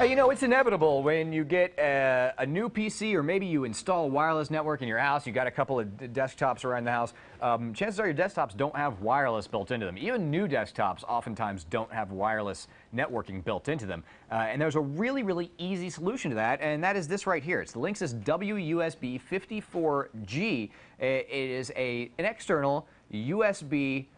You know, it's inevitable when you get a new PC, or maybe you install a wireless network in your house, you got a couple of desktops around the house, chances are your desktops don't have wireless built into them. Even new desktops oftentimes don't have wireless networking built into them. And there's a really, really easy solution to that, and that is this right here. It's the Linksys WUSB54G. It is an external USB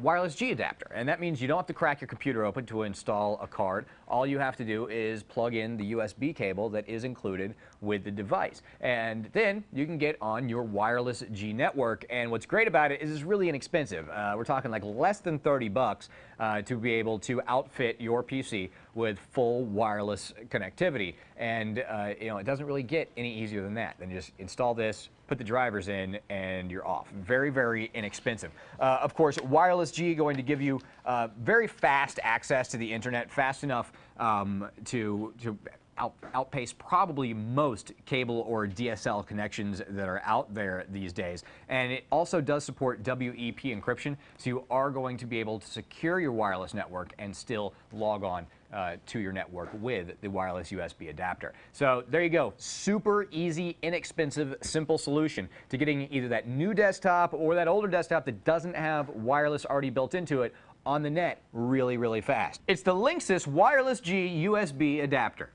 wireless G adapter, and that means you don't have to crack your computer open to install a card. All you have to do is plug in the USB cable that is included with the device, and then you can get on your wireless G network. And what's great about it is it's really inexpensive. We're talking like less than 30 bucks to be able to outfit your PC with full wireless connectivity. And you know, it doesn't really get any easier than that. Then you just install this, put the drivers in, and you're off. Very, very inexpensive. Of course, wireless G going to give you very fast access to the internet, fast enough to outpace probably most cable or DSL connections that are out there these days. And it also does support WEP encryption, so you are going to be able to secure your wireless network and still log on to your network with the wireless USB adapter. So there you go. Super easy, inexpensive, simple solution to getting either that new desktop or that older desktop that doesn't have wireless already built into it on the net really, really fast. It's the Linksys Wireless G USB adapter.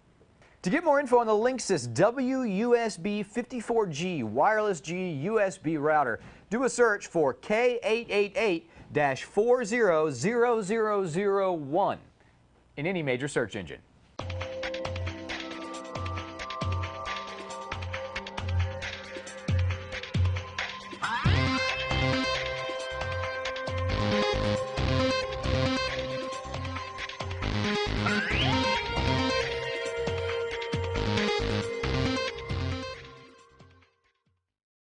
To get more info on the Linksys WUSB54G Wireless G USB router, do a search for K888-400001 in any major search engine. Yeah.